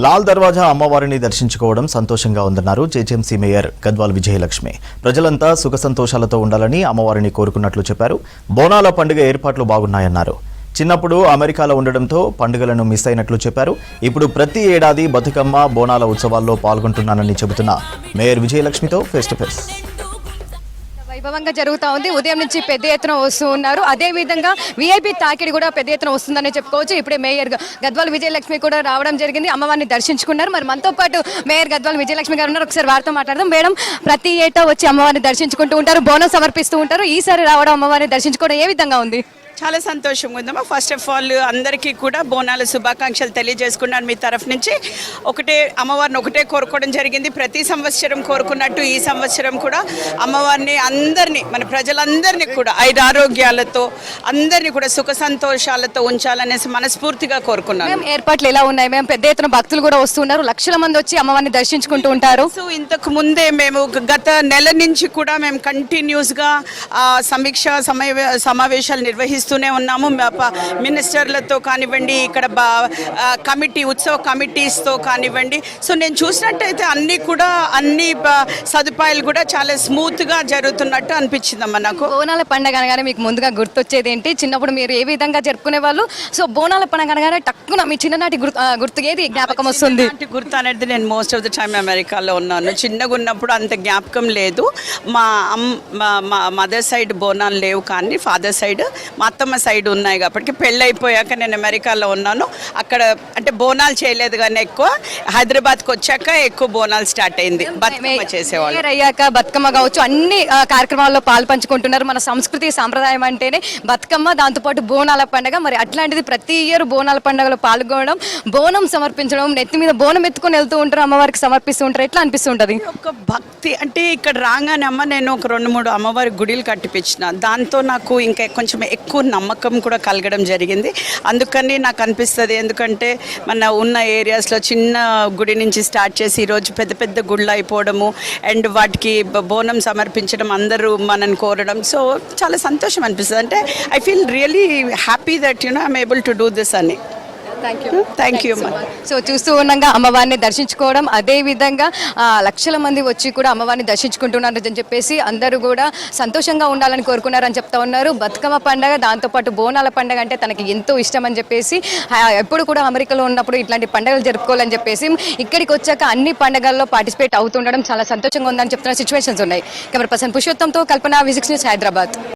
లాల్ దర్వాజా అమ్మవారిని దర్శించుకోవడం సంతోషంగా ఉందన్నారు జేజేఎంసీ మేయర్ గద్వాల్ విజయలక్ష్మి. ప్రజలంతా సుఖ సంతోషాలతో ఉండాలని అమ్మవారిని కోరుకున్నట్లు చెప్పారు. బోనాల పండుగ ఏర్పాట్లు బాగున్నాయన్నారు. చిన్నప్పుడు అమెరికాలో ఉండడంతో పండుగలను మిస్ అయినట్లు చెప్పారు. ఇప్పుడు ప్రతి ఏడాది బతుకమ్మ బోనాల ఉత్సవాల్లో పాల్గొంటున్నానని చెబుతున్న మేయర్ విజయలక్ష్మితో ఫేస్ టు ఫేస్. వైభవంగా జరుగుతూ ఉంది. ఉదయం నుంచి పెద్ద ఎత్తున వస్తూ ఉన్నారు. అదే విధంగా వీఐపీ తాకిడి కూడా పెద్ద ఎత్తున వస్తుందని చెప్పుకోవచ్చు. ఇప్పుడే మేయర్ గద్వాల్ విజయలక్ష్మి కూడా రావడం జరిగింది. అమ్మవారిని దర్శించుకున్నారు. మరి మనతో పాటు మేయర్ గద్వాల్ విజయలక్ష్మి గారు ఉన్నారు. ఒకసారి వారితో మాట్లాడదాం. మేడం, ప్రతి ఏటా వచ్చి అమ్మవారిని దర్శించుకుంటూ ఉంటారు, బోనం సమర్పిస్తూ ఉంటారు. ఈసారి రావడం అమ్మవారిని దర్శించుకోవడం ఏ విధంగా ఉంది? చాలా సంతోషంగా ఉందమ్మా. ఫస్ట్ ఆఫ్ ఆల్ అందరికీ కూడా బోనాల శుభాకాంక్షలు తెలియజేసుకున్నాను మీ తరఫు నుంచి. అమ్మవారిని ఒకటే కోరుకోవడం జరిగింది. ప్రతి సంవత్సరం కోరుకున్నట్టు ఈ సంవత్సరం కూడా అమ్మవారిని అందరినీ, మన ప్రజలందరినీ కూడా ఐరారోగ్యాలతో అందరినీ కూడా సుఖ సంతోషాలతో ఉంచాలనేసి మనస్ఫూర్తిగా కోరుకున్నాను. ఏర్పాట్లు ఎలా ఉన్నాయి? మేము పెద్ద ఎత్తున భక్తులు కూడా వస్తున్నారు, లక్షల మంది వచ్చి అమ్మవారిని దర్శించుకుంటూ ఉంటారు. సో ఇంతకు ముందే మేము గత నెల నుంచి కూడా మేము కంటిన్యూస్గా సమీక్ష సమావేశాలు నిర్వహిస్తూనే ఉన్నాము. మినిస్టర్లతో కానివ్వండి, ఇక్కడ ఉత్సవ కమిటీస్తో కానివ్వండి. సో నేను చూసినట్టయితే అన్ని సదుపాయాలు కూడా చాలా స్మూత్గా జరుగుతున్నట్టు అనిపించిందమ్మా నాకు. బోనాల పండుగ అనగానే మీకు ముందుగా గుర్తొచ్చేది ఏంటి? చిన్నప్పుడు మీరు ఏ విధంగా జరుపుకునే వాళ్ళు? సో బోనాల పండుగ అనగానే టక్కున మీ చిన్ననాటి గుర్తు ఏది జ్ఞాపకం వస్తుంది? గుర్తు అనేది, నేను మోస్ట్ ఆఫ్ ద టైమ్ అమెరికాలో ఉన్నాను. చిన్నగా ఉన్నప్పుడు అంత జ్ఞాపకం లేదు. మా మదర్ సైడ్ బోనాలు లేవు, కానీ ఫాదర్ సైడ్ మా అత్తమ్మ సైడ్ ఉన్నాయి. కాబట్టి పెళ్ళి అయిపోయాక నేను అమెరికాలో ఉన్నాను. అక్కడ అంటే బోనాలు చేయలేదు, కానీ ఎక్కువ హైదరాబాద్కి వచ్చాక ఎక్కువ బోనాలు స్టార్ట్ అయింది. బతుకమ్మ చేసేవాళ్ళు అయ్యాక బతుకమ్మ కావచ్చు, అన్ని కార్యక్రమాల్లో పాలు పంచుకుంటున్నారు. మన సంస్కృతి సాంప్రదాయం అంటేనే బతుకమ్మ, దాంతోపాటు బోనాల పండుగ. మరి అట్లాంటిది ప్రతి ఇయర్ బోనాల పండుగలో పాల్గొనడం, బోనం సమర్పించడం, నెత్తి మీద బోనం ఎత్తుకొని వెళ్తూ ఉంటారు, అమ్మవారికి సమర్పిస్తూ ఉంటారు. ఎట్లా అనిపిస్తుంటది? ఒక భక్తి అంటే ఇక్కడ రాగానే అమ్మ నేను ఒక 2-3 అమ్మవారి గుడిలు కట్టిపించిన. దాంతో నాకు ఇంకా కొంచెం ఎక్కువ నమ్మకం కూడా కలగడం జరిగింది. అందుకని నాకు అనిపిస్తుంది, ఎందుకంటే మన ఉన్న ఏరియాస్లో చిన్న గుడి నుంచి స్టార్ట్ చేసి ఈరోజు పెద్ద పెద్ద గుళ్ళు అయిపోవడము, అండ్ వాటికి బోనం సమర్పించడం, అందరూ మనని కోరడం. సో చాలా సంతోషం అనిపిస్తుంది. అంటే I feel really happy that I'm able to do this అని. Thank you. సో చూస్తూ ఉండగా అమ్మవారిని దర్శించుకోవడం, అదే విధంగా లక్షల మంది వచ్చి కూడా అమ్మవారిని దర్శించుకుంటున్నారు అని చెప్పేసి అందరూ కూడా సంతోషంగా ఉండాలని కోరుకున్నారని చెప్తా ఉన్నారు. బతుకమ్మ పండుగ, దాంతోపాటు బోనాల పండుగ అంటే తనకి ఎంతో ఇష్టం అని చెప్పేసి, ఎప్పుడు కూడా అమెరికాలో ఉన్నప్పుడు ఇట్లాంటి పండుగలు జరుపుకోవాలని చెప్పేసి ఇక్కడికి వచ్చాక అన్ని పండుగల్లో పార్టిసిపేట్ అవుతుండడం చాలా సంతోషంగా ఉందని చెప్తున్న సిచ్యువేషన్స్ ఉన్నాయి. కెమెరా పర్సన్ పురుషోత్తంతో కల్పన, విజిక్స్ న్యూస్, హైదరాబాద్.